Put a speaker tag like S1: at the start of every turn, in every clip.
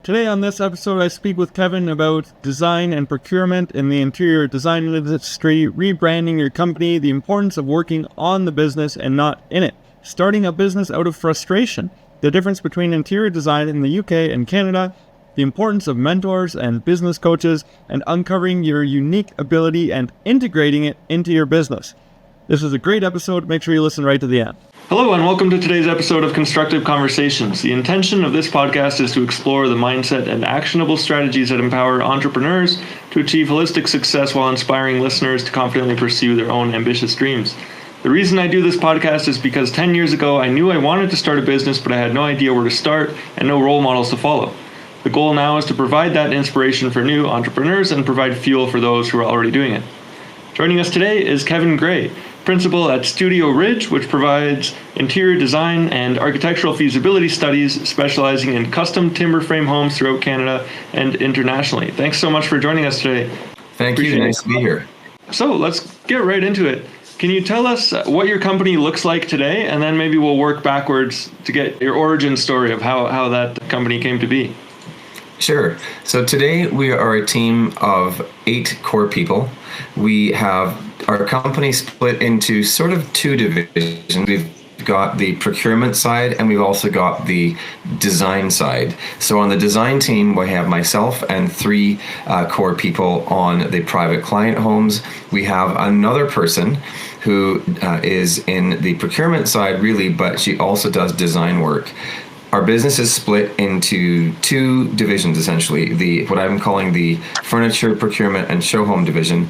S1: Today on this episode, I speak with Kevin about design and procurement in the interior design industry, rebranding your company, the importance of working on the business and not in it, starting a business out of frustration, the difference between interior design in the UK and Canada, the importance of mentors and business coaches, and uncovering your unique ability and integrating it into your business. This is a great episode. Make sure you listen right to the end. Hello and welcome to today's episode of Constructive Conversations. The intention of this podcast is to explore the mindset and actionable strategies that empower entrepreneurs to achieve holistic success while inspiring listeners to confidently pursue their own ambitious dreams. The reason I do this podcast is because 10 years ago I knew I wanted to start a business, but I had no idea where to start and no role models to follow. The goal now is to provide that inspiration for new entrepreneurs and provide fuel for those who are already doing it. Joining us today is Kevin Gray, principal at Studio Ridge, which provides interior design and architectural feasibility studies, specializing in custom timber frame homes throughout Canada and internationally. Thanks so much for joining us today.
S2: Thank you. Nice to be here.
S1: So let's get right into it. Can you tell us what your company looks like today, and then maybe we'll work backwards to get your origin story of how that company came to be?
S2: Sure. So today we are a team of 8 core people. We have our company split into sort of 2 divisions. We've got the procurement side and we've also got the design side. So on the design team, we have myself and 3 core people on the private client homes. We have another person who is in the procurement side really, but she also does design work. Our business is split into 2 divisions, essentially, what I'm calling the furniture procurement and show home division,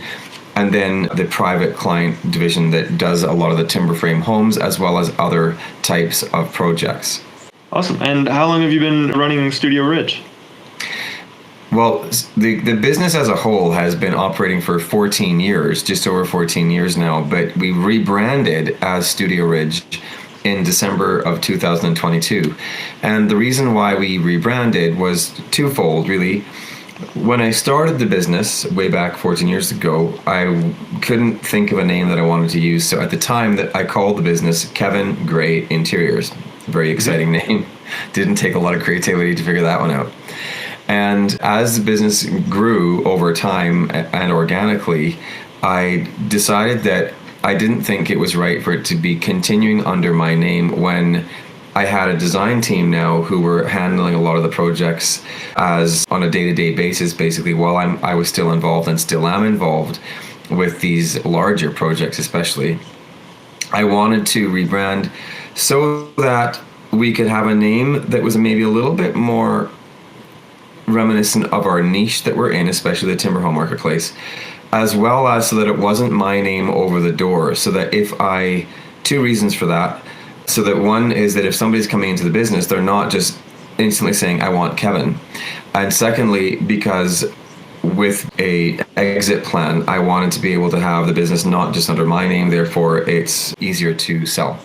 S2: and then the private client division that does a lot of the timber frame homes as well as other types of projects.
S1: Awesome. And how long have you been running Studio Ridge?
S2: Well, the business as a whole has been operating for 14 years, just over 14 years now, but we rebranded as Studio Ridge in December of 2022. And the reason why we rebranded was twofold, really. When I started the business way back 14 years ago, I couldn't think of a name that I wanted to use. So at the time that I called the business Kevin Gray Interiors. Very exciting name. Didn't take a lot of creativity to figure that one out. And as the business grew over time and organically, I decided that I didn't think it was right for it to be continuing under my name when I had a design team now who were handling a lot of the projects as on a day-to-day basis, basically, while I was still involved and still am involved with these larger projects especially. I wanted to rebrand so that we could have a name that was maybe a little bit more reminiscent of our niche that we're in, especially the timber home marketplace, as well as so that it wasn't my name over the door. So that 2 reasons for that. So that one is that if somebody's coming into the business, they're not just instantly saying, I want Kevin. And secondly, because with a exit plan, I wanted to be able to have the business not just under my name, therefore it's easier to sell.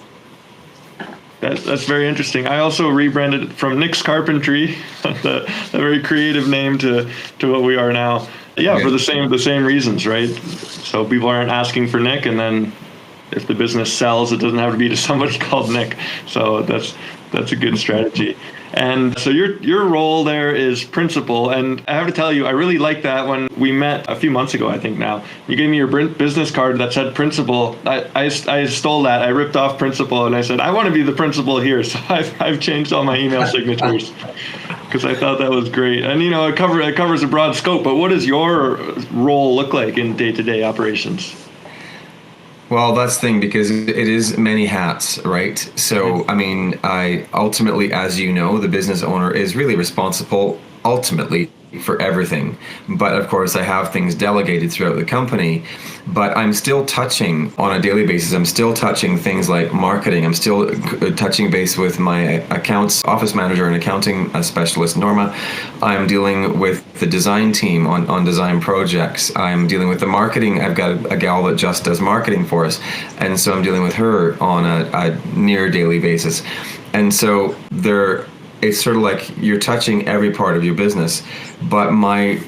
S1: That's very interesting. I also rebranded from Nick's Carpentry, a very creative name, to what we are now. Yeah, for the same reasons, right? So people aren't asking for Nick, and then if the business sells, it doesn't have to be to somebody called Nick. So that's a good strategy. And so your role there is principal, and I have to tell you, I really like that. When we met a few months ago, I think now, you gave me your business card that said principal. I stole that. I ripped off principal, and I said, I want to be the principal here. So I've changed all my email signatures because I thought that was great. And it covers a broad scope. But what does your role look like in day-to-day operations?
S2: Well, that's the thing, because it is many hats, right? So, I ultimately, as you know, the business owner is really responsible ultimately for everything. But of course, I have things delegated throughout the company, but I'm still touching on a daily basis. I'm still touching things like marketing. I'm still touching base with my accounts office manager and accounting specialist, Norma. I'm dealing with the design team on design projects. I'm dealing with the marketing. I've got a gal that just does marketing for us. And so I'm dealing with her on a near daily basis. And so it's sort of like you're touching every part of your business. But my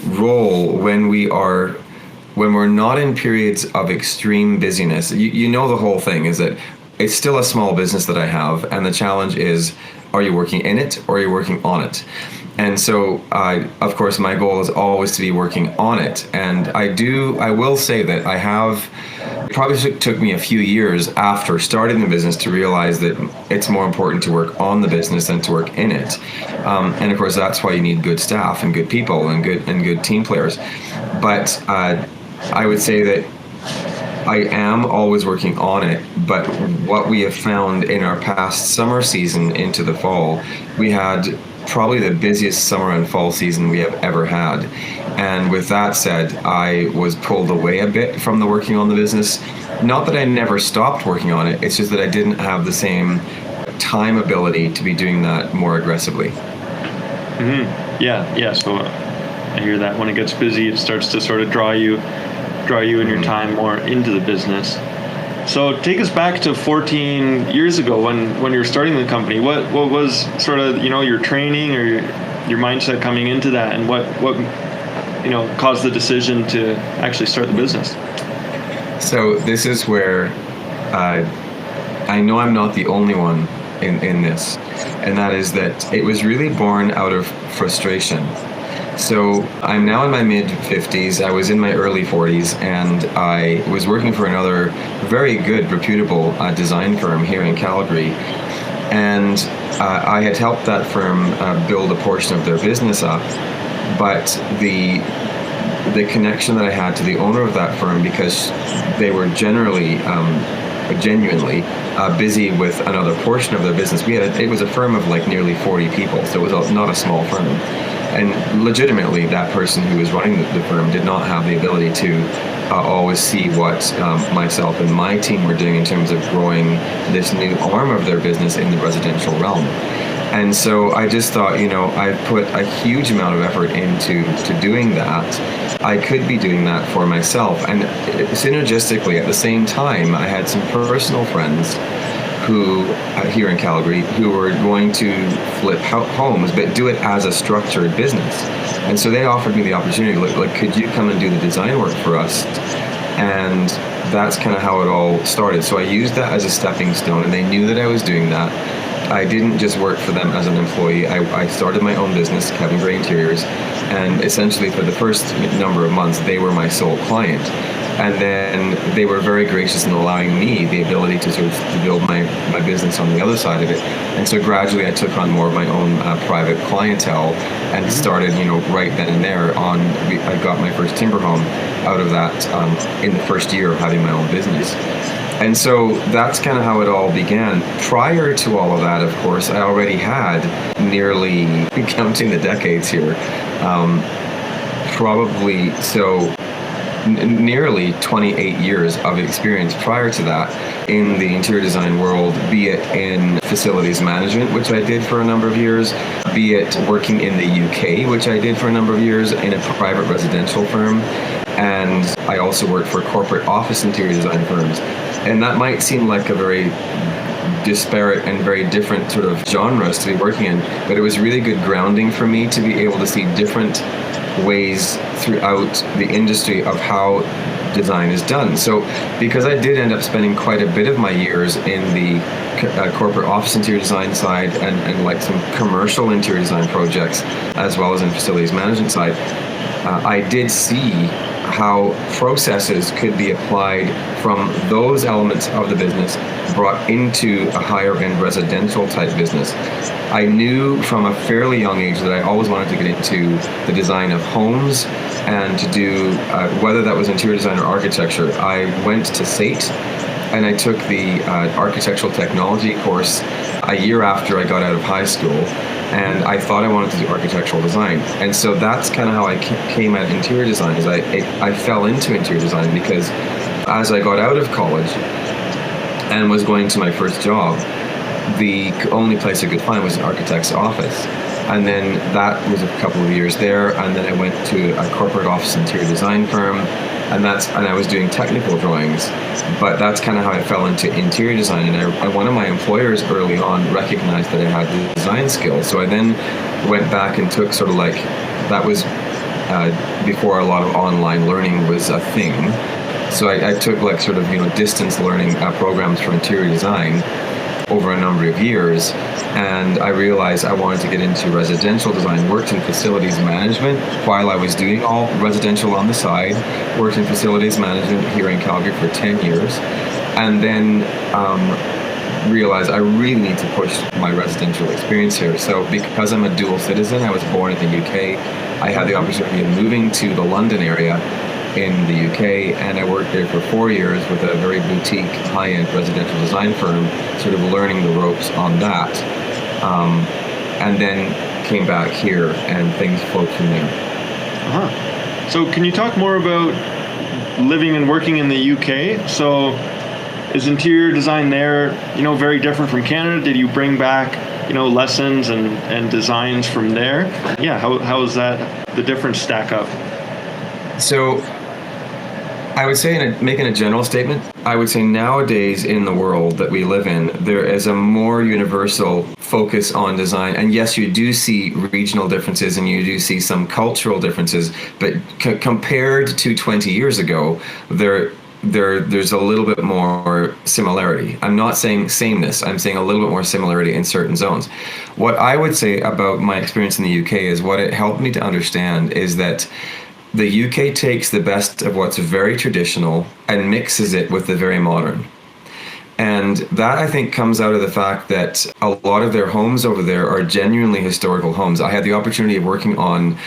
S2: role when we're not in periods of extreme busyness, you know, the whole thing is that it's still a small business that I have, and the challenge is, are you working in it or are you working on it? And so, of course, my goal is always to be working on it. And I will say that it probably took me a few years after starting the business to realize that it's more important to work on the business than to work in it. And of course, that's why you need good staff and good people and good team players. But I would say that I am always working on it, but what we have found in our past summer season into the fall, we had probably the busiest summer and fall season we have ever had. And with that said, I was pulled away a bit from the working on the business. Not that I never stopped working on it, it's just that I didn't have the same time ability to be doing that more aggressively.
S1: Mm-hmm. Yeah. So I hear that when it gets busy, it starts to sort of draw you and your time more into the business. So take us back to 14 years ago when you were starting the company. What was sort of, your training or your mindset coming into that, and what caused the decision to actually start the business?
S2: So this is where I know I'm not the only one in this, and that is that it was really born out of frustration. So I'm now in my mid-50s. I was in my early 40s, and I was working for another very good, reputable design firm here in Calgary. And I had helped that firm build a portion of their business up. But the connection that I had to the owner of that firm, because they were genuinely busy with another portion of their business. It was a firm of like nearly 40 people, so it was not a small firm. And legitimately, that person who was running the firm did not have the ability to always see what myself and my team were doing in terms of growing this new arm of their business in the residential realm. And so I just thought, I've put a huge amount of effort into doing that. I could be doing that for myself. And synergistically, at the same time, I had some personal friends who here in Calgary who were going to flip homes, but do it as a structured business. And so they offered me the opportunity, like, could you come and do the design work for us? And that's kind of how it all started. So I used that as a stepping stone, and they knew that I was doing that. I didn't just work for them as an employee. I started my own business, Kevin Gray Interiors, and essentially for the first number of months, they were my sole client. And then they were very gracious in allowing me the ability to sort of to build my business on the other side of it. And so gradually I took on more of my own private clientele and started, right then and there I got my first timber home out of that in the first year of having my own business. And so that's kind of how it all began. Prior to all of that, of course, I already had nearly, counting the decades here, nearly 28 years of experience prior to that in the interior design world, be it in facilities management, which I did for a number of years, be it working in the UK, which I did for a number of years in a private residential firm. And I also worked for corporate office interior design firms. And that might seem like a very disparate and very different sort of genres to be working in, but it was really good grounding for me to be able to see different ways throughout the industry of how design is done. So because I did end up spending quite a bit of my years in the corporate office interior design side and like some commercial interior design projects, as well as in facilities management side, I did see how processes could be applied from those elements of the business brought into a higher end residential type business. I knew from a fairly young age that I always wanted to get into the design of homes and to do, whether that was interior design or architecture. I went to SAIT and I took the architectural technology course a year after I got out of high school. And I thought I wanted to do architectural design. And so that's kind of how I came at interior design, is I fell into interior design because as I got out of college and was going to my first job, the only place I could find was an architect's office. And then that was a couple of years there, and then I went to a corporate office interior design firm, and I was doing technical drawings, but that's kind of how I fell into interior design. And one of my employers early on recognized that I had the design skills, so I then went back and took sort of like, that was before a lot of online learning was a thing. So I took like sort of distance learning programs for interior design. over a number of years, and I realized I wanted to get into residential design. Worked in facilities management while I was doing all residential on the side. Worked in facilities management here in Calgary for 10 years, and then realized I really need to push my residential experience here. So because I'm a dual citizen, I was born in the UK, I had the opportunity of moving to the London area in the UK, and I worked there for 4 years with a very boutique, high-end residential design firm, sort of learning the ropes on that, and then came back here, and things flowed from there.
S1: Uh-huh. So can you talk more about living and working in the UK? So is interior design there, very different from Canada? Did you bring back, lessons and designs from there? Yeah, how is that, the difference stack up?
S2: So I would say, making a general statement, I would say nowadays in the world that we live in, there is a more universal focus on design. And yes, you do see regional differences and you do see some cultural differences, but compared to 20 years ago, there's a little bit more similarity. I'm not saying sameness, I'm saying a little bit more similarity in certain zones. What I would say about my experience in the UK is what it helped me to understand is that the UK takes the best of what's very traditional and mixes it with the very modern. And that, I think, comes out of the fact that a lot of their homes over there are genuinely historical homes. I had the opportunity of working on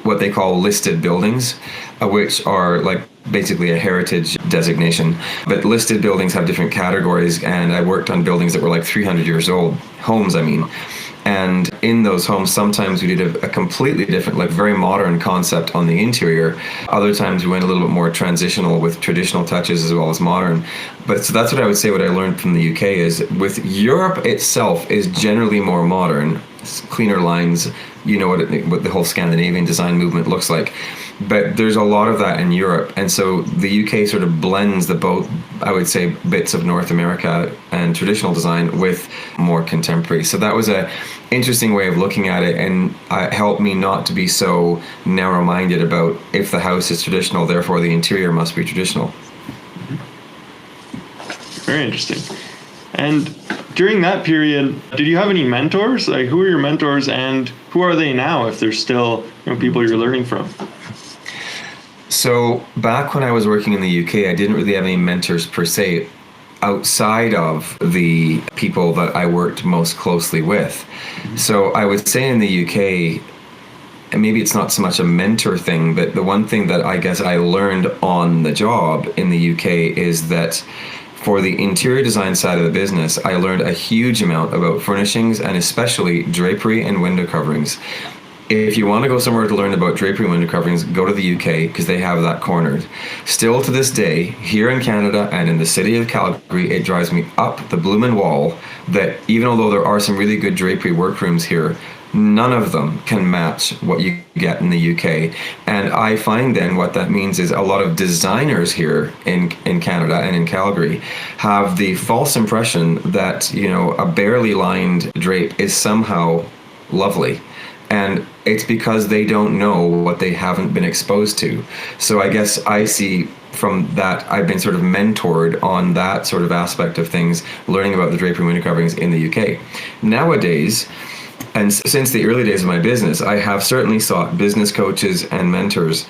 S2: what they call listed buildings, which are like basically a heritage designation. But listed buildings have different categories, and I worked on buildings that were like 300 years old, homes, I mean. And in those homes, sometimes we did a completely different, like very modern concept on the interior. Other times we went a little bit more transitional with traditional touches as well as modern. But so that's what I would say what I learned from the UK is with Europe itself is generally more modern, cleaner lines, what the whole Scandinavian design movement looks like. But there's a lot of that in Europe. And so the UK sort of blends the both, I would say, bits of North America and traditional design with more contemporary. So that was a interesting way of looking at it, and helped me not to be so narrow-minded about if the house is traditional, therefore the interior must be traditional.
S1: Very interesting. And during that period, did you have any mentors? Like, who are your mentors, and who are they now, if there's still people you're learning from?
S2: So back when I was working in the UK, I didn't really have any mentors per se outside of the people that I worked most closely with. Mm-hmm. So I would say in the UK, and maybe it's not so much a mentor thing, but the one thing that I guess I learned on the job in the UK is that for the interior design side of the business, I learned a huge amount about furnishings and especially drapery and window coverings. If you want to go somewhere to learn about drapery and window coverings, go to the UK because they have that cornered. Still to this day, here in Canada and in the city of Calgary, it drives me up the bloomin' wall that even although there are some really good drapery workrooms here, none of them can match what you get in the UK. And I find then what that means is a lot of designers here in Canada and in Calgary have the false impression that, a barely lined drape is somehow lovely. And it's because they don't know what they haven't been exposed to. So I guess I see from that, I've been sort of mentored on that sort of aspect of things, learning about the drapery window coverings in the UK. Nowadays, and since the early days of my business, I have certainly sought business coaches and mentors.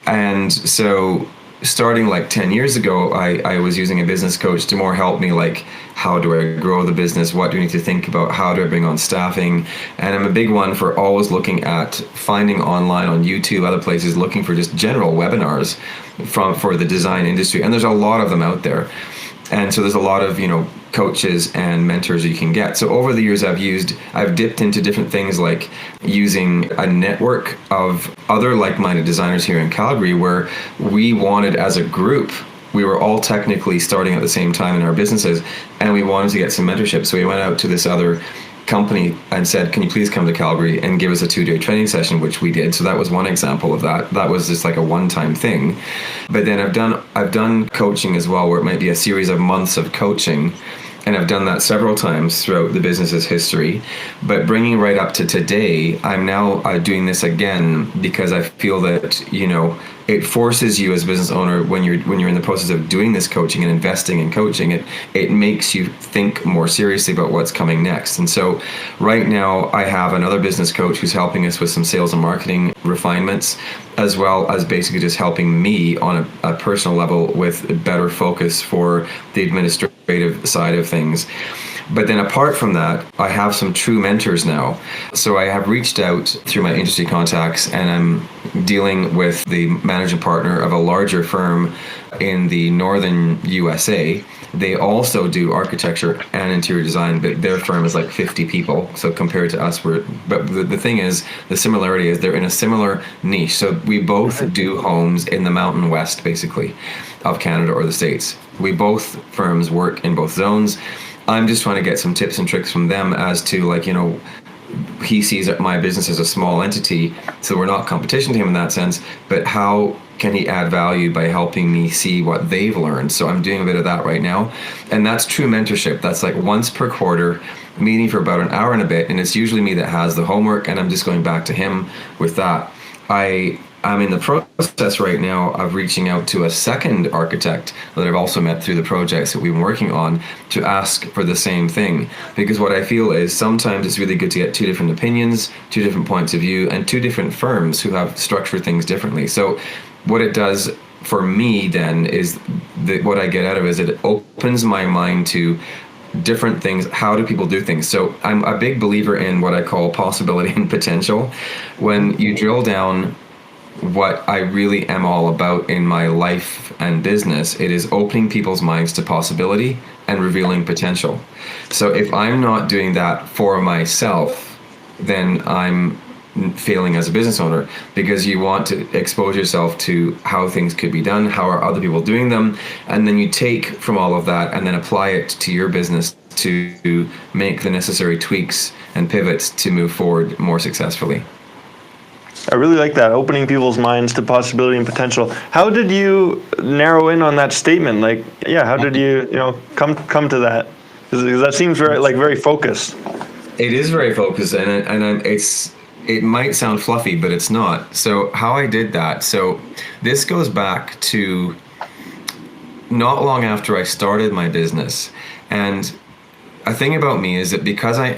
S2: And so starting like 10 years ago, I was using a business coach to more help me like, how do I grow the business? What do I need to think about? How do I bring on staffing? And I'm a big one for always looking at finding online on YouTube, other places, looking for just general webinars for the design industry. And there's a lot of them out there. And so there's a lot of, coaches and mentors you can get. So over the years I've dipped into different things like using a network of other like-minded designers here in Calgary where we wanted as a group, we were all technically starting at the same time in our businesses and we wanted to get some mentorship. So we went out to this other company and said, can you please come to Calgary and give us a 2-day training session, which we did. So that was one example of that. That was just like a one-time thing. But then I've done coaching as well, where it might be a series of months of coaching. And I've done that several times throughout the business's history. But bringing right up to today, I'm now doing this again because I feel that, it forces you as a business owner, when you're in the process of doing this coaching and investing in coaching, it makes you think more seriously about what's coming next. And so right now I have another business coach who's helping us with some sales and marketing refinements, as well as basically just helping me on a personal level with a better focus for the administrative side of things. But then apart from that, I have some true mentors now. So I have reached out through my industry contacts, and I'm dealing with the managing partner of a larger firm in the northern USA. They also do architecture and interior design, but their firm is like 50 people. So compared to us, but the thing is, the similarity is they're in a similar niche. So we both do homes in the Mountain West, basically, of Canada or the States. We both firms work in both zones. I'm just trying to get some tips and tricks from them as to, like, he sees my business as a small entity, so we're not competition to him in that sense, but how can he add value by helping me see what they've learned? So I'm doing a bit of that right now. And that's true mentorship. That's like once per quarter, meeting for about an hour and a bit, and it's usually me that has the homework, and I'm just going back to him with that. I'm in the process right now of reaching out to a second architect that I've also met through the projects that we've been working on to ask for the same thing. Because what I feel is sometimes it's really good to get two different opinions, two different points of view, and two different firms who have structured things differently. So what it does for me then is that what I get out of it is it opens my mind to different things. How do people do things? So I'm a big believer in what I call possibility and potential. When you drill down what I really am all about in my life and business, it is opening people's minds to possibility and revealing potential. So if I'm not doing that for myself, then I'm failing as a business owner, because you want to expose yourself to how things could be done, how are other people doing them, and then you take from all of that and then apply it to your business to make the necessary tweaks and pivots to move forward more successfully.
S3: I really like that, opening people's minds to possibility and potential. How did you narrow in on that statement? Like, how did you, come to that? Because that seems very focused.
S2: It is very focused, and it might sound fluffy, but it's not. So how I did that, so this goes back to not long after I started my business. And a thing about me is that because I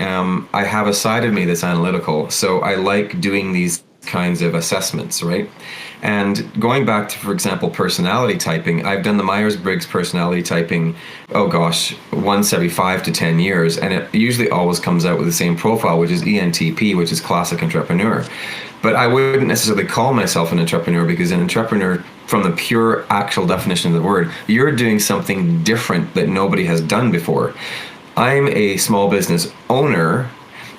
S2: have a side of me that's analytical, so I like doing these kinds of assessments, right? And going back to, for example, personality typing, I've done the Myers-Briggs personality typing, once every 5 to 10 years, and it usually always comes out with the same profile, which is ENTP, which is classic entrepreneur. But I wouldn't necessarily call myself an entrepreneur, because an entrepreneur, from the pure actual definition of the word, you're doing something different that nobody has done before. I'm a small business owner,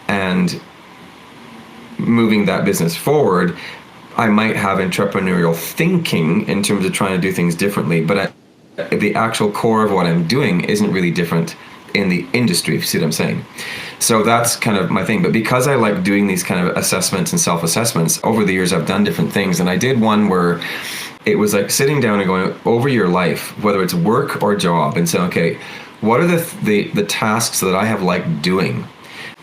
S2: and moving that business forward, I might have entrepreneurial thinking in terms of trying to do things differently, but the actual core of what I'm doing isn't really different in the industry, if you see what I'm saying. So that's kind of my thing. But because I like doing these kind of assessments and self-assessments, over the years I've done different things. And I did one where it was like sitting down and going over your life, whether it's work or job, and saying, okay, what are the tasks that I have liked doing?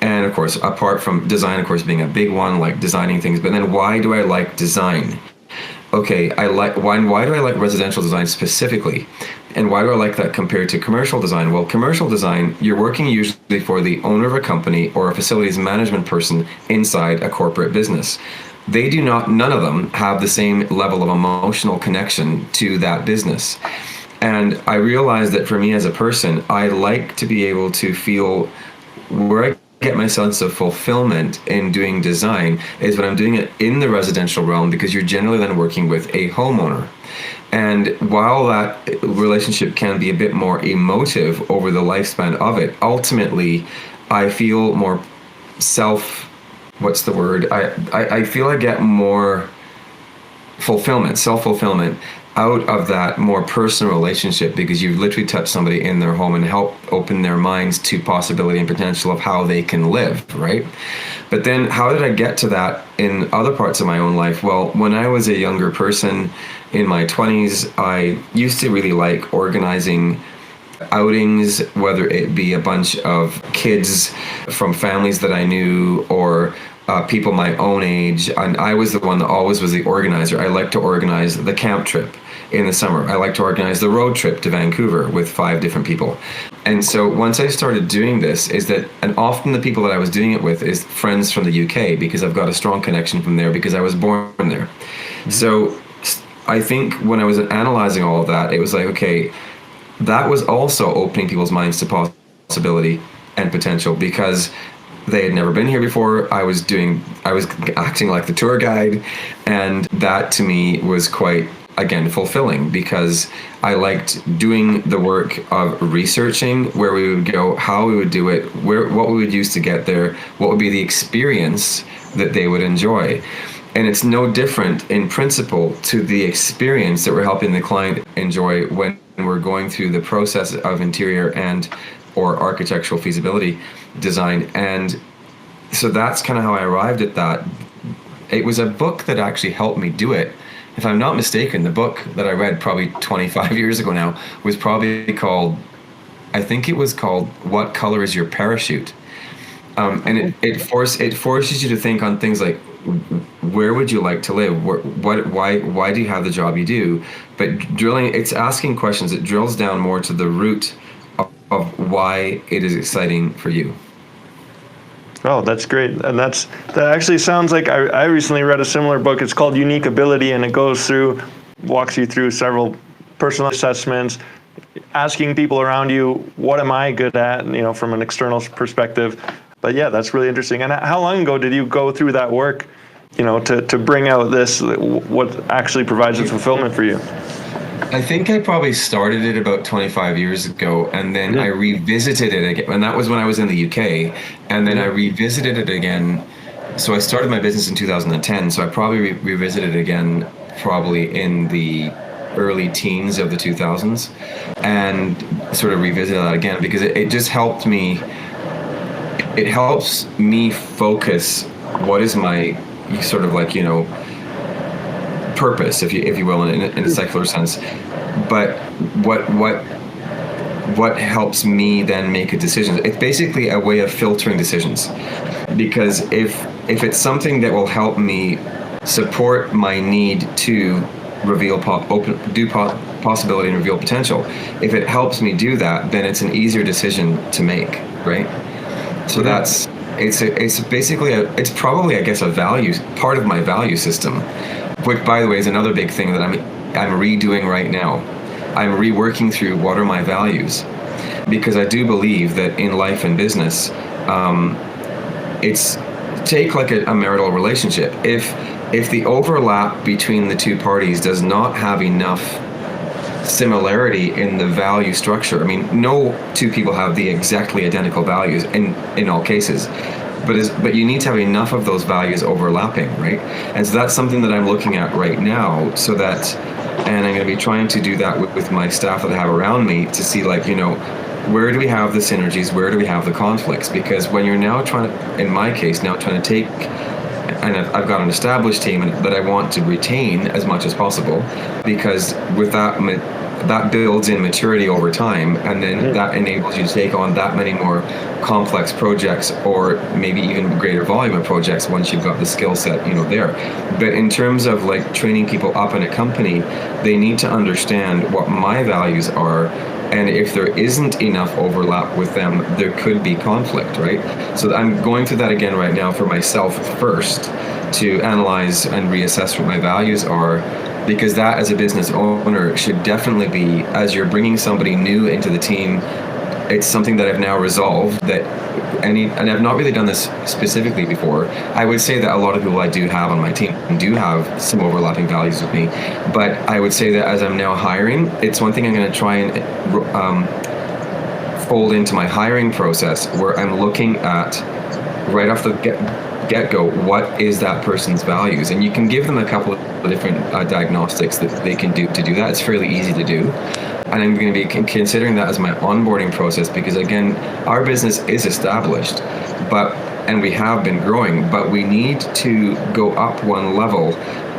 S2: And of course, apart from design, of course, being a big one, like designing things, but then why do I like design? Okay, why do I like residential design specifically? And why do I like that compared to commercial design? Well, commercial design, you're working usually for the owner of a company or a facilities management person inside a corporate business. None of them have the same level of emotional connection to that business. And I realized that for me as a person, I like to be able to feel where I get my sense of fulfillment in doing design is when I'm doing it in the residential realm, because you're generally then working with a homeowner. And while that relationship can be a bit more emotive over the lifespan of it, ultimately I feel more I feel I get more self-fulfillment out of that more personal relationship, because you've literally touched somebody in their home and helped open their minds to possibility and potential of how they can live, right? But then how did I get to that in other parts of my own life? Well, when I was a younger person in my 20s, I used to really like organizing outings, whether it be a bunch of kids from families that I knew, or people my own age, and I was the one that always was the organizer. I like to organize the camp trip in the summer. I like to organize the road trip to Vancouver with 5 different people. And so once I started doing this, and often the people that I was doing it with is friends from the UK, because I've got a strong connection from there because I was born there. So I think when I was analyzing all of that, it was like, okay, that was also opening people's minds to possibility and potential, because they had never been here before. I was acting like the tour guide, and that to me was quite, again, fulfilling, because I liked doing the work of researching where we would go, how we would do it, what we would use to get there, what would be the experience that they would enjoy. And it's no different in principle to the experience that we're helping the client enjoy when we're going through the process of interior and or architectural feasibility design. And so that's kind of how I arrived at that. It was a book that actually helped me do it. If I'm not mistaken, the book that I read probably 25 years ago now was probably called, I think it was called What Color is Your Parachute? And it forces you to think on things like, where would you like to live? Why do you have the job you do? But it's asking questions. It drills down more to the root of why it is exciting for you.
S3: Oh, that's great. And that actually sounds like I recently read a similar book. It's called Unique Ability, and it walks you through several personal assessments, asking people around you, what am I good at, from an external perspective. But yeah, that's really interesting. And how long ago did you go through that work, to bring out this, what actually provides the fulfillment for you?
S2: I think I probably started it about 25 years ago, and then I revisited it again. And that was when I was in the UK. And then I revisited it again. So I started my business in 2010. So I probably revisited it again probably in the early teens of the 2000s, and sort of revisited that again, because it just helped me. It helps me focus what is my sort of like, purpose, if you will, in a secular sense. But what helps me then make a decision? It's basically a way of filtering decisions, because if it's something that will help me support my need to reveal possibility and reveal potential, if it helps me do that, then it's an easier decision to make, right? So it's basically it's probably, I guess, a value part of my value system, which, by the way, is another big thing that I'm redoing right now. I'm reworking through what are my values, because I do believe that in life and business, it's take like a marital relationship. If the overlap between the two parties does not have enough similarity in the value structure, I mean, no two people have the exactly identical values in all cases, but you need to have enough of those values overlapping, right? And so that's something that I'm looking at right now, so that, and I'm going to be trying to do that with my staff that I have around me, to see, like, where do we have the synergies, where do we have the conflicts? Because when you're now trying to, in my case, take, and I've got an established team that I want to retain as much as possible, because with that builds in maturity over time, and then that enables you to take on that many more complex projects, or maybe even greater volume of projects once you've got the skill set, there. But in terms of like training people up in a company, they need to understand what my values are, and if there isn't enough overlap with them, there could be conflict, right? So I'm going through that again right now for myself first, to analyze and reassess what my values are, because that, as a business owner, should definitely be, as you're bringing somebody new into the team, it's something that I've now resolved, that and I've not really done this specifically before. I would say that a lot of people I do have on my team do have some overlapping values with me, but I would say that as I'm now hiring, it's one thing I'm going to try and fold into my hiring process, where I'm looking at right off the get-go, what is that person's values? And you can give them a couple of different diagnostics that they can do to do that. It's fairly easy to do. And I'm going to be considering that as my onboarding process, because again, our business is established, and we have been growing, but we need to go up one level,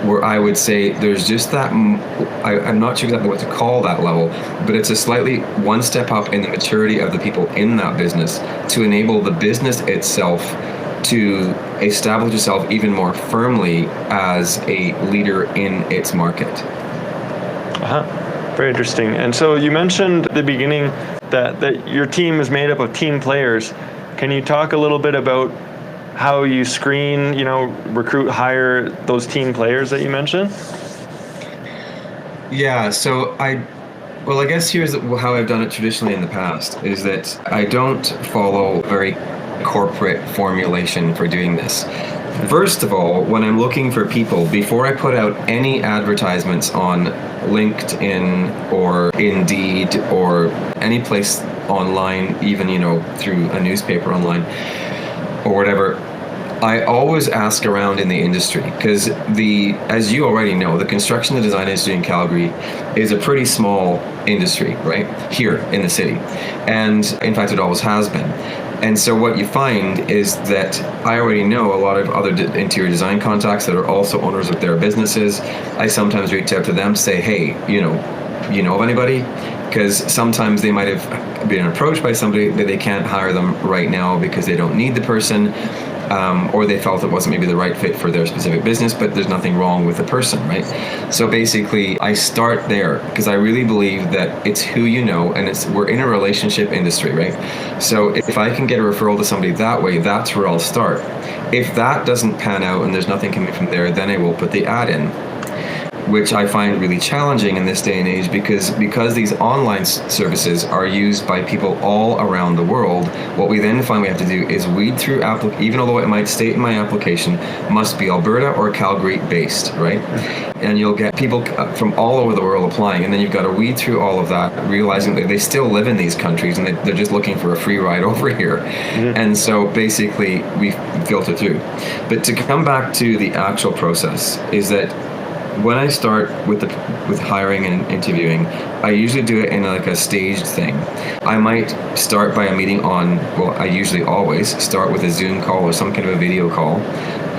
S2: where I would say there's just that, I'm not sure exactly what to call that level, but it's a slightly one step up in the maturity of the people in that business, to enable the business itself to establish yourself even more firmly as a leader in its market.
S3: Very interesting. And so you mentioned at the beginning that your team is made up of team players. Can you talk a little bit about how you screen, recruit, hire those team players that you mentioned?
S2: Yeah, so I guess here's how I've done it traditionally in the past, is that I don't follow very corporate formulation for doing this. First of all, when I'm looking for people, before I put out any advertisements on LinkedIn or Indeed or any place online, even, through a newspaper online or whatever, I always ask around in the industry, because as you already know, the construction and design industry in Calgary is a pretty small industry, right? Here in the city. And in fact, it always has been. And so what you find is that I already know a lot of other interior design contacts that are also owners of their businesses. I sometimes reach out to them to say, hey, you know of anybody? Because sometimes they might have been approached by somebody that they can't hire them right now because they don't need the person. Or they felt it wasn't maybe the right fit for their specific business, but there's nothing wrong with the person, right? So basically, I start there because I really believe that it's who you know, and we're in a relationship industry, right? So if I can get a referral to somebody that way, that's where I'll start. If that doesn't pan out and there's nothing coming from there, then I will put the ad in, which I find really challenging in this day and age because these online services are used by people all around the world. What we then find we have to do is weed through even although it might state in my application must be Alberta or Calgary based, right? And you'll get people from all over the world applying, and then you've got to weed through all of that, realizing that they still live in these countries and they're just looking for a free ride over here. Mm-hmm. And so basically we filter through. But to come back to the actual process is that when I start with hiring and interviewing, I usually do it in like a staged thing. I might start by a meeting I usually always start with a Zoom call or some kind of a video call,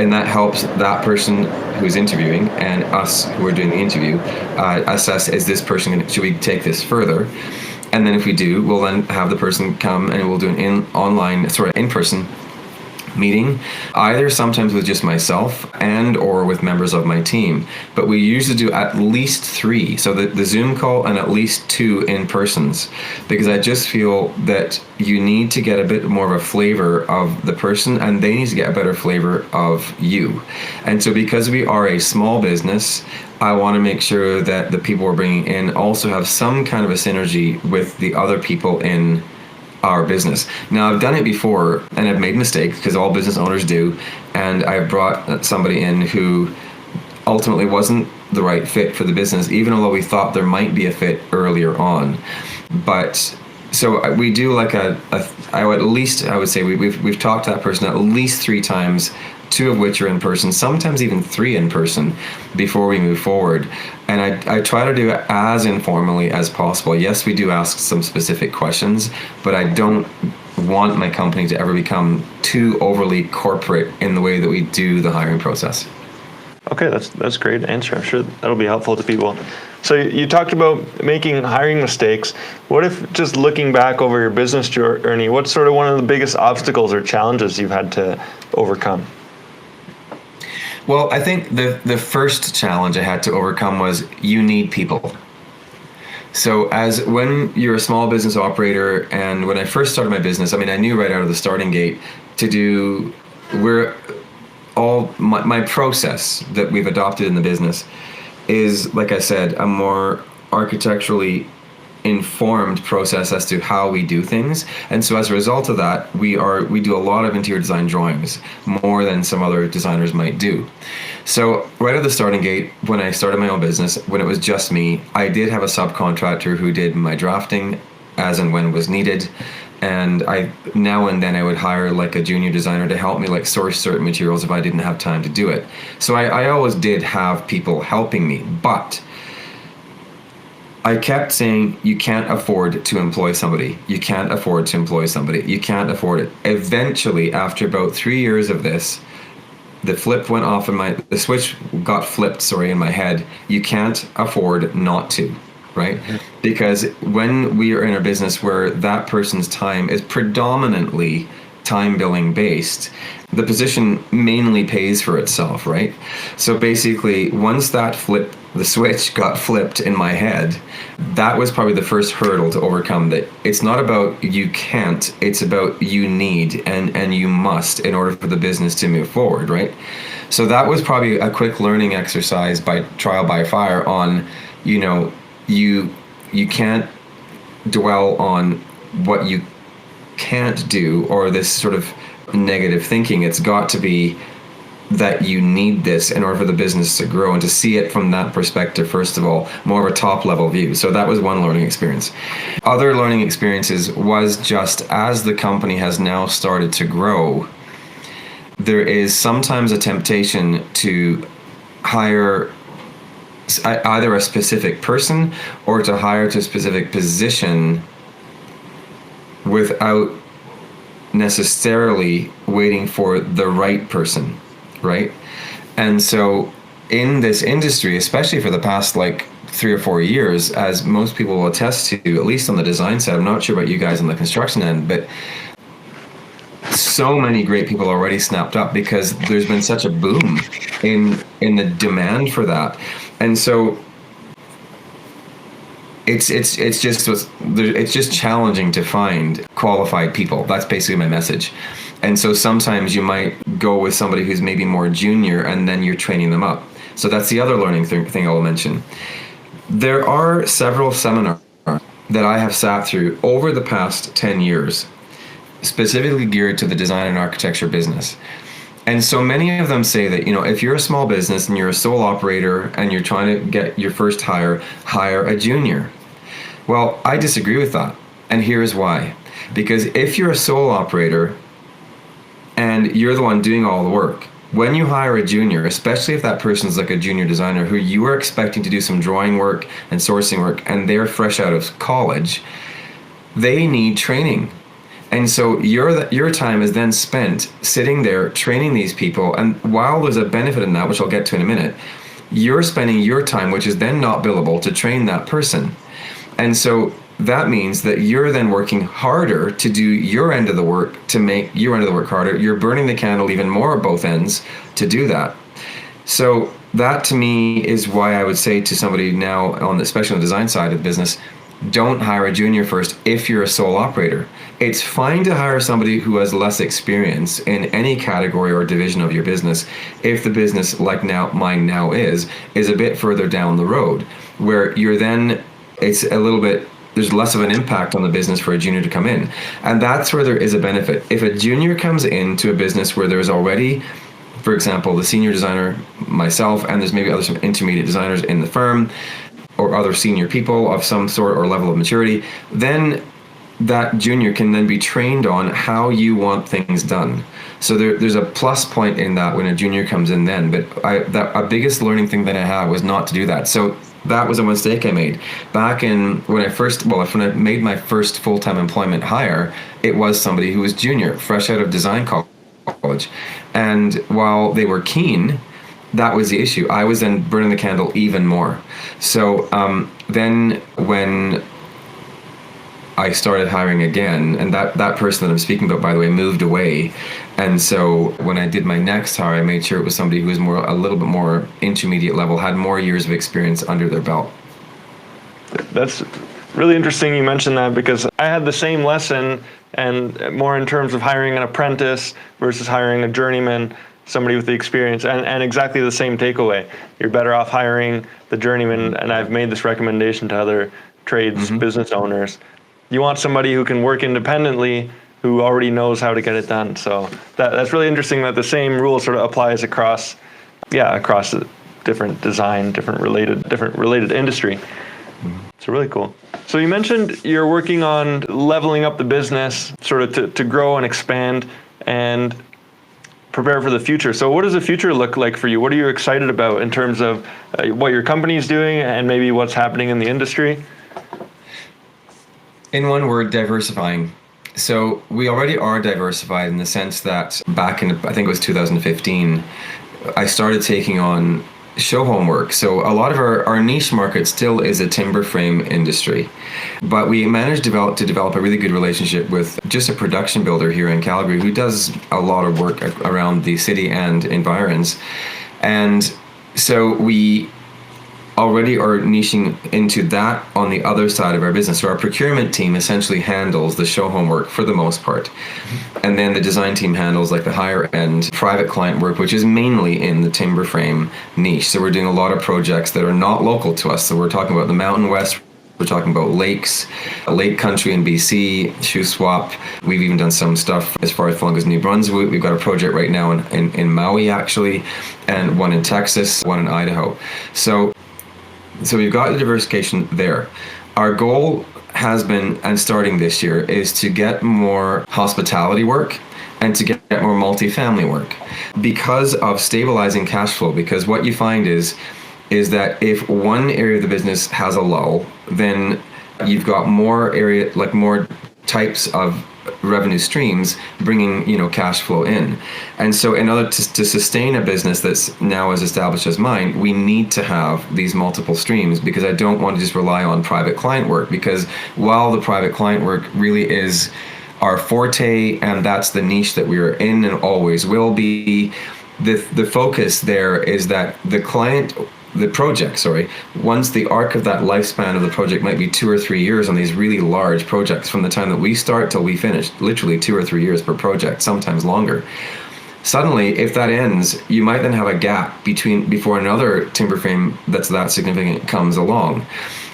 S2: and that helps that person who's interviewing and us who are doing the interview assess, is this person, should we take this further? And then if we do, we'll then have the person come and we'll do an in-person meeting, either sometimes with just myself and or with members of my team. But we usually do at least 3, so the Zoom call and at least 2 in-persons, because I just feel that you need to get a bit more of a flavor of the person and they need to get a better flavor of you. And so because we are a small business, I want to make sure that the people we're bringing in also have some kind of a synergy with the other people in our business. Now, I've done it before and I've made mistakes, because all business owners do, and I've brought somebody in who ultimately wasn't the right fit for the business, even although we thought there might be a fit earlier on. But so we do like I would say we've talked to that person at least 3 times, 2 of which are in person, sometimes even 3 in person before we move forward. And I try to do it as informally as possible. Yes, we do ask some specific questions, but I don't want my company to ever become too overly corporate in the way that we do the hiring process. Okay, that's a great answer. I'm sure that'll be helpful to people. So you talked about making hiring mistakes. What if, just looking back over your business journey, what's sort of one of the biggest obstacles or challenges you've had to overcome? Well, I think the first challenge I had to overcome was you need people. So when you're a small business operator, and when I first started my business, I knew right out of the starting gate my process that we've adopted in the business is, like I said, a more architecturally informed process as to how we do things. And so as a result of that, we do a lot of interior design drawings, more than some other designers might do. So right at the starting gate, when I started my own business, when it was just me, I did have a subcontractor who did my drafting as and when was needed. And now and then I would hire like a junior designer to help me source certain materials if I didn't have time to do it. So I always did have people helping me, but I kept saying, you can't afford to employ somebody. You can't afford to employ somebody. You can't afford it. Eventually, after about 3 years of this, the switch got flipped, in my head. You can't afford not to, right? Because when we are in a business where that person's time is predominantly time billing based, the position mainly pays for itself, right? So basically, once the switch got flipped in my head, that was probably the first hurdle to overcome. That it's not about you can't, it's about you need and you must in order for the business to move forward, right? So that was probably a quick learning exercise by trial by fire on, you can't dwell on what you can't do or this sort of negative thinking. It's got to be that you need this in order for the business to grow, and to see it from that perspective, first of all, more of a top level view. So that was one learning experience. Other learning experiences was just as the company has now started to grow, there is sometimes a temptation to hire either a specific person or to hire to a specific position without necessarily waiting for the right person, right? And so in this industry, especially for the past 3 or 4 years, as most people will attest to, at least on the design side, I'm not sure about you guys on the construction end, but so many great people already snapped up because there's been such a boom in the demand for that. And so it's just challenging to find qualified people. That's basically my message. And so sometimes you might go with somebody who's maybe more junior and then you're training them up. So that's the other learning thing I'll mention. There are several seminars that I have sat through over the past 10 years, specifically geared to the design and architecture business. And so many of them say that, if you're a small business and you're a sole operator and you're trying to get your first hire a junior. Well, I disagree with that. And here's why. Because if you're a sole operator and you're the one doing all the work, when you hire a junior, especially if that person's like a junior designer who you are expecting to do some drawing work and sourcing work and they're fresh out of college, they need training. And so your time is then spent sitting there training these people. And while there's a benefit in that, which I'll get to in a minute, you're spending your time, which is then not billable, to train that person. And so that means that you're then working harder to do your end of the work, to make your end of the work harder. You're burning the candle even more at both ends to do that. So that to me is why I would say to somebody now, especially on the design side of the business, don't hire a junior first if you're a sole operator. It's fine to hire somebody who has less experience in any category or division of your business if the business, like mine now is a bit further down the road, where it's a little bit, there's less of an impact on the business for a junior to come in. And that's where there is a benefit. If a junior comes into a business where there's already, for example, the senior designer, myself, and there's maybe some intermediate designers in the firm, or other senior people of some sort or level of maturity, then that junior can then be trained on how you want things done. So there's a plus point in that when a junior comes in then. But a biggest learning thing that I had was not to do that. So that was a mistake I made. Back in when I made my first full-time employment hire, it was somebody who was junior, fresh out of design college. And while they were keen, that was the issue. I was then burning the candle even more. So then when I started hiring again, and that person that I'm speaking about, by the way, moved away. And so when I did my next hire, I made sure it was somebody who was a little bit more intermediate level, had more years of experience under their belt.
S3: That's really interesting you mentioned that, because I had the same lesson, and more in terms of hiring an apprentice versus hiring a journeyman, somebody with the experience, and exactly the same takeaway. You're better off hiring the journeyman, and I've made this recommendation to other trades, business owners. You want somebody who can work independently, who already knows how to get it done. So that's really interesting that the same rule sort of applies across different design, different related industry. So really cool. So you mentioned you're working on leveling up the business sort of to grow and expand and prepare for the future. So what does the future look like for you? What are you excited about in terms of what your company is doing and maybe what's happening in the industry?
S2: In one word, diversifying. So we already are diversified in the sense that back in, I think it was 2015, I started taking on show home work. So a lot of our niche market still is a timber frame industry, but we managed to develop a really good relationship with just a production builder here in Calgary who does a lot of work around the city and environs. And so we already are niching into that on the other side of our business. So our procurement team essentially handles the show home work for the most part. And then the design team handles like the higher end private client work, which is mainly in the timber frame niche. So we're doing a lot of projects that are not local to us. So we're talking about the Mountain West. We're talking about lakes, lake country in BC, Shuswap. We've even done some stuff as far as as New Brunswick. We've got a project right now in Maui actually, and one in Texas, one in Idaho. So we've got the diversification there. Our goal has been, and starting this year, is to get more hospitality work and to get more multifamily work because of stabilizing cash flow. Because what you find is that if one area of the business has a lull, then you've got more types of revenue streams bringing cash flow in. And so in order to sustain a business that's now as established as mine, we need to have these multiple streams, because I don't want to just rely on private client work, because while the private client work really is our forte and that's the niche that we are in and always will be, the focus there is that once the arc of that lifespan of the project might be 2 or 3 years on these really large projects, from the time that we start till we finish, literally 2 or 3 years per project, sometimes longer. Suddenly, if that ends, you might then have a gap before another timber frame that's that significant comes along.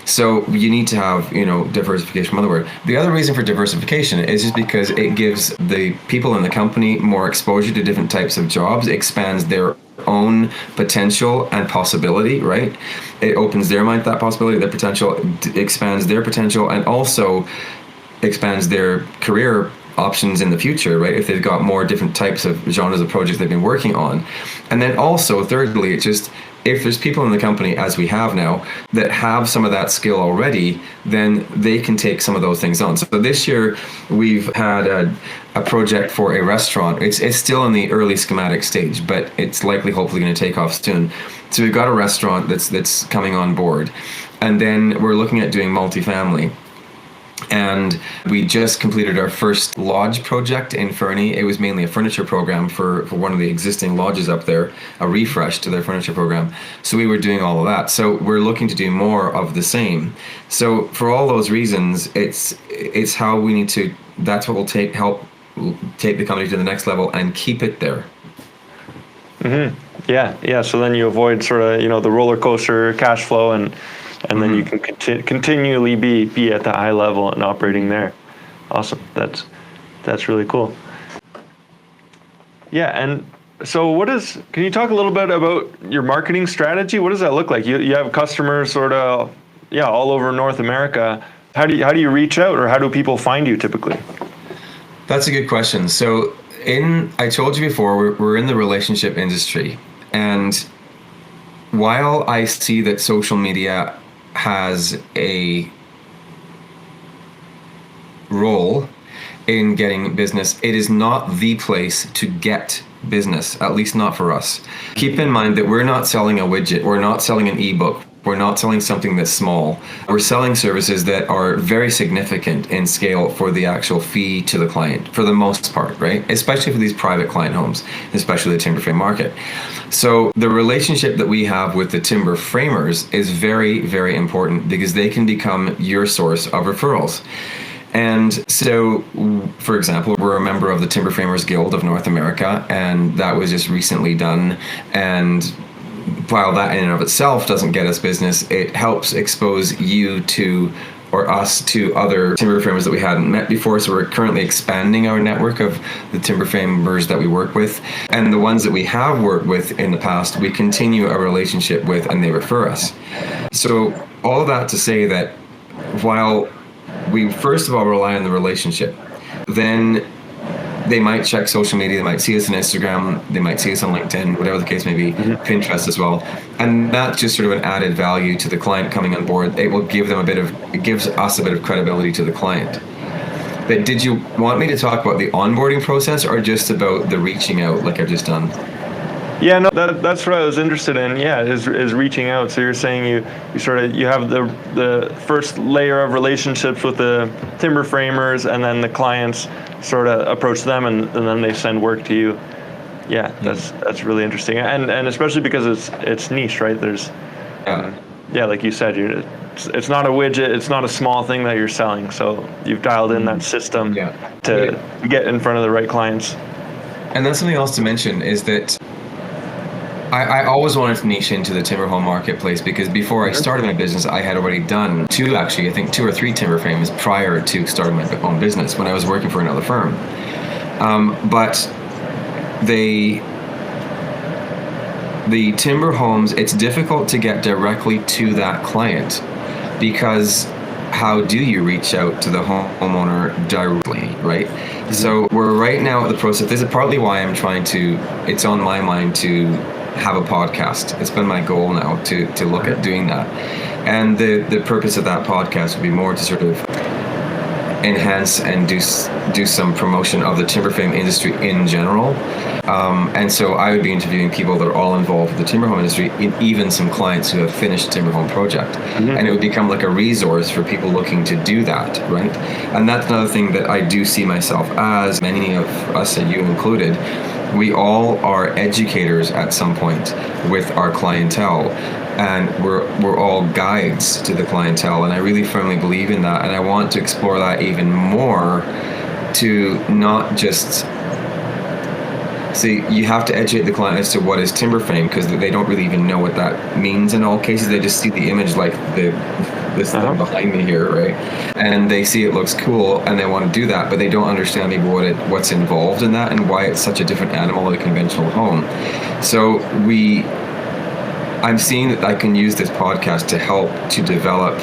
S2: So you need to have, diversification from other words. The other reason for diversification is just because it gives the people in the company more exposure to different types of jobs, expands their own potential and possibility, right? It opens their mind to that possibility, their potential, expands their potential, and also expands their career options in the future, right? If they've got more different types of genres of projects they've been working on. And then also, thirdly, it's just, if there's people in the company, as we have now, that have some of that skill already, then they can take some of those things on. So this year, we've had a project for a restaurant. It's still in the early schematic stage, but it's likely, hopefully, going to take off soon. So we've got a restaurant that's coming on board. And then we're looking at doing multifamily. And we just completed our first lodge project in Fernie. It was mainly a furniture program for one of the existing lodges up there, a refresh to their furniture program. So we were doing all of that. So we're looking to do more of the same. So for all those reasons, it's how we need to, that's what will help take the company to the next level and keep it there.
S3: Mm-hmm. Yeah. So then you avoid sort of, the roller coaster cash flow and then you can continually be at the high level and operating there. Awesome. That's really cool. Yeah, and so can you talk a little bit about your marketing strategy? What does that look like? You have customers sort of all over North America. How do you reach out, or how do people find you typically?
S2: That's a good question. So I told you before, we're in the relationship industry, and while I see that social media has a role in getting business, it is not the place to get business, at least not for us. Keep in mind that we're not selling a widget, we're not selling an ebook, we're not selling something that's small. We're selling services that are very significant in scale for the actual fee to the client, for the most part, right? Especially for these private client homes, especially the timber frame market. So the relationship that we have with the timber framers is very, very important, because they can become your source of referrals. And so, for example, we're a member of the Timber Framers Guild of North America, and that was just recently done. And while that in and of itself doesn't get us business, it helps expose you to, or us to, other timber framers that we hadn't met before. So we're currently expanding our network of the timber framers that we work with. And the ones that we have worked with in the past, we continue a relationship with, and they refer us. So all of that to say that while we first of all rely on the relationship, then they might check social media, they might see us on Instagram, they might see us on LinkedIn, whatever the case may be, Pinterest as well. And that's just sort of an added value to the client coming on board. It will give them it gives us a bit of credibility to the client. But did you want me to talk about the onboarding process, or just about the reaching out like I've just done?
S3: Yeah, no, that's what I was interested in. Yeah, is reaching out. So you're saying you have the first layer of relationships with the timber framers, and then the clients sort of approach them, and then they send work to you. Yeah, that's really interesting, and especially because it's niche, right? There's, yeah, like you said, it's not a widget, it's not a small thing that you're selling. So you've dialed in that system to get in front of the right clients.
S2: And that's something else to mention is that I always wanted to niche into the timber home marketplace, because before I started my business, I had already done two or three timber frames prior to starting my own business when I was working for another firm. But the timber homes, it's difficult to get directly to that client, because how do you reach out to the homeowner directly, right? So we're right now at the process. This is partly why it's on my mind to have a podcast. It's been my goal now to look at doing that. And the purpose of that podcast would be more to sort of enhance and do some promotion of the timber frame industry in general. And so I would be interviewing people that are all involved with the timber home industry, even some clients who have finished a timber home project. And it would become like a resource for people looking to do that, right? And that's another thing that I do see myself as, many of us, and you included, we all are educators at some point with our clientele. And we're all guides to the clientele, and I really firmly believe in that, and I want to explore that even more, to not just see, you have to educate the client as to what is timber frame, because they don't really even know what that means in all cases. They just see the image, like this thing behind me here, right? And they see it looks cool and they want to do that, but they don't understand maybe what's involved in that and why it's such a different animal than a conventional home. So I'm seeing that I can use this podcast to help to develop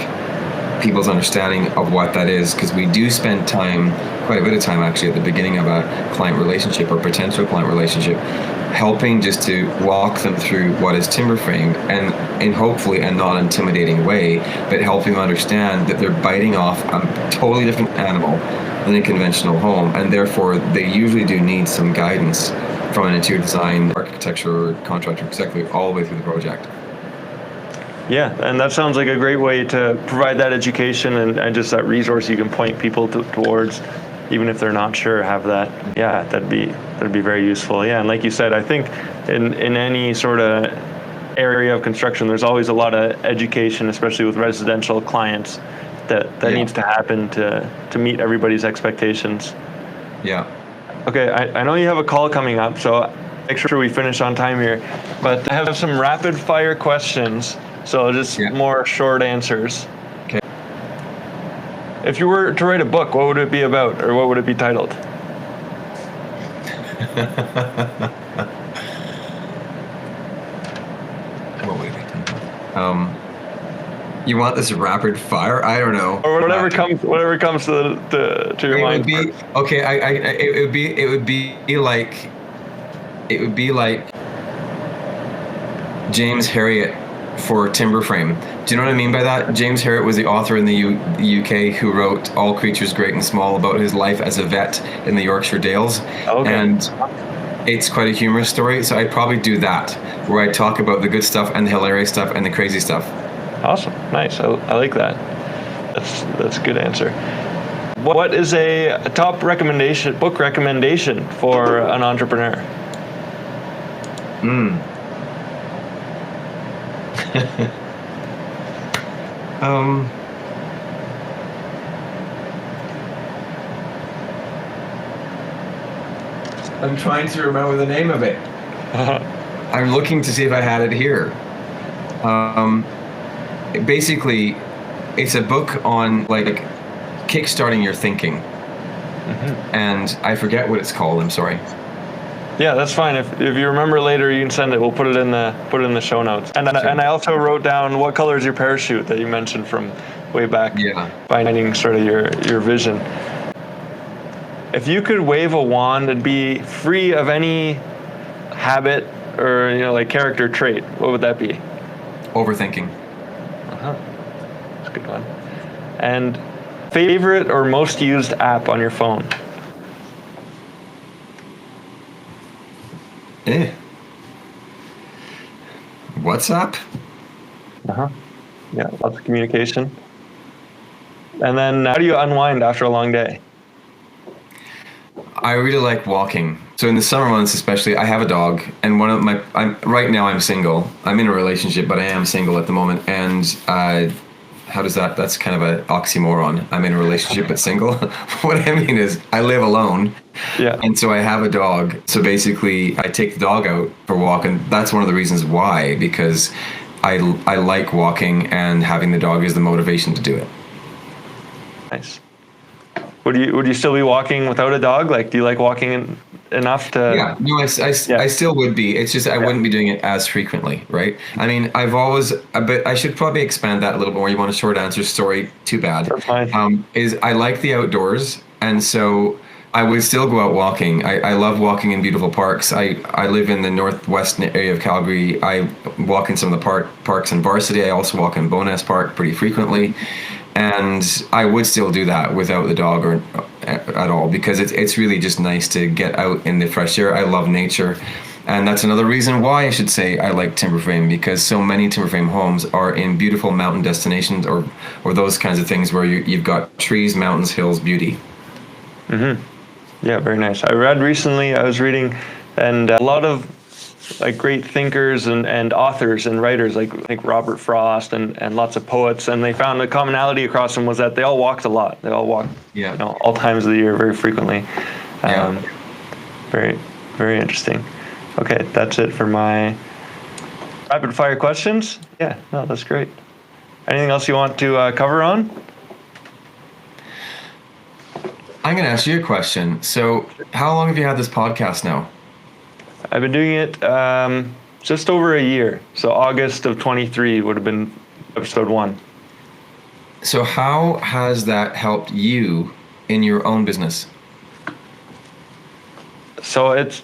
S2: people's understanding of what that is, because we do spend quite a bit of time actually at the beginning of a client relationship or potential client relationship, helping just to walk them through what is timber frame, and in hopefully a non-intimidating way, but helping them understand that they're biting off a totally different animal than a conventional home, and therefore they usually do need some guidance from an interior design, architecture, or contractor, exactly all the way through the project.
S3: Yeah, and that sounds like a great way to provide that education and just that resource you can point people towards, even if they're not sure, have that. Yeah, that'd be very useful. Yeah, and like you said, I think in any sort of area of construction, there's always a lot of education, especially with residential clients, that needs to happen to meet everybody's expectations.
S2: Yeah.
S3: Okay, I know you have a call coming up, so make sure we finish on time here. But I have some rapid fire questions, so just more short answers.
S2: Okay.
S3: If you were to write a book, what would it be about, or what would it be titled?
S2: What would it be titled? You want this rapid fire? I don't know.
S3: Or whatever comes to your mind.
S2: It would be like James Herriot for timber frame. Do you know what I mean by that? James Herriot was the author in the UK who wrote All Creatures Great and Small, about his life as a vet in the Yorkshire Dales.
S3: Okay.
S2: And it's quite a humorous story, so I'd probably do that, where I talk about the good stuff and the hilarious stuff and the crazy stuff.
S3: Awesome. Nice. I like that. That's a good answer. What is a top book recommendation for an entrepreneur?
S2: I'm trying to remember the name of it. I'm looking to see if I had it here. Basically, it's a book on like kickstarting your thinking, and I forget what it's called. I'm sorry.
S3: Yeah, that's fine. If you remember later, you can send it. We'll put it in the show notes. And I also wrote down what color is your parachute that you mentioned from way back. Yeah. Finding sort of your vision. If you could wave a wand and be free of any habit or like character trait, what would that be?
S2: Overthinking.
S3: That's a good one. And favorite or most used app on your phone?
S2: WhatsApp.
S3: Yeah, lots of communication. And then how do you unwind after a long day?
S2: I really like walking. So in the summer months, especially, I have a dog, and right now I'm single. I'm in a relationship, but I am single at the moment. And how does that? That's kind of an oxymoron. I'm in a relationship but single. What I mean is, I live alone.
S3: Yeah.
S2: And so I have a dog. So basically, I take the dog out for a walk, and that's one of the reasons why, because I like walking, and having the dog is the motivation to do it.
S3: Nice. Would you still be walking without a dog? Like, do you like walking enough to?
S2: Yeah, no, I still would be. It's just I wouldn't be doing it as frequently, right? I mean, but I should probably expand that a little bit more. You want a short answer? Sorry, too bad.
S3: That's fine.
S2: Is I like the outdoors, and so I would still go out walking. I love walking in beautiful parks. I live in the northwest area of Calgary. I walk in some of the parks in Varsity. I also walk in Bowness Park pretty frequently. And I would still do that without the dog or at all, because it's really just nice to get out in the fresh air. I love nature. And that's another reason why I should say I like timber frame, because so many timber frame homes are in beautiful mountain destinations or those kinds of things where you've got trees, mountains, hills, beauty.
S3: Mm-hmm. Yeah, very nice. I was reading, and a lot of like great thinkers and authors and writers like Robert Frost and lots of poets, and they found the commonality across them was that they all walked a lot. They all walked, all times of the year, very frequently. Very, very interesting. Okay, that's it for my rapid fire questions. Yeah, no, that's great. Anything else you want to cover on?
S2: I'm going to ask you a question. So how long have you had this podcast now?
S3: I've been doing it just over a year. So August of 23 would have been episode 1.
S2: So how has that helped you in your own business?
S3: So it's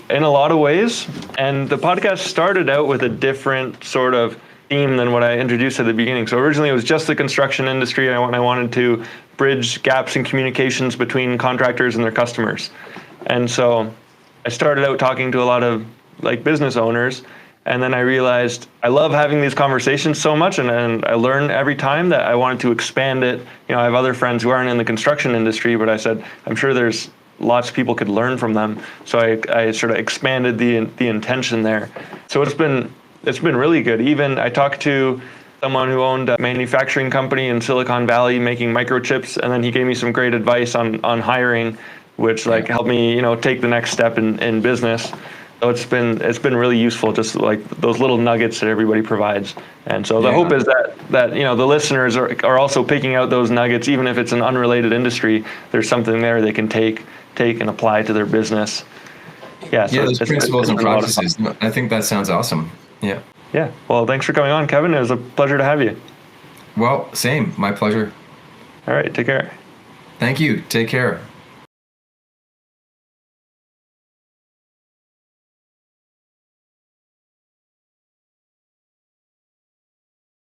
S3: in a lot of ways. And the podcast started out with a different sort of theme than what I introduced at the beginning. So originally it was just the construction industry. I wanted to bridge gaps in communications between contractors and their customers. And so I started out talking to a lot of like business owners, and then I realized I love having these conversations so much, and I learn every time that I wanted to expand it. You know, I have other friends who aren't in the construction industry, but I said, I'm sure there's lots of people could learn from them. So I sort of expanded the intention there. So it's been really good. Even I talked to someone who owned a manufacturing company in Silicon Valley making microchips, and then he gave me some great advice on hiring, which helped me, take the next step in business. So it's been really useful, just like those little nuggets that everybody provides. And so the hope is that the listeners are also picking out those nuggets, even if it's an unrelated industry. There's something there they can take and apply to their business. Yeah. So
S2: those principles and practices. I think that sounds awesome. Yeah.
S3: Yeah. Well, thanks for coming on, Kevin. It was a pleasure to have you.
S2: Well, same. My pleasure.
S3: All right. Take care.
S2: Thank you. Take care.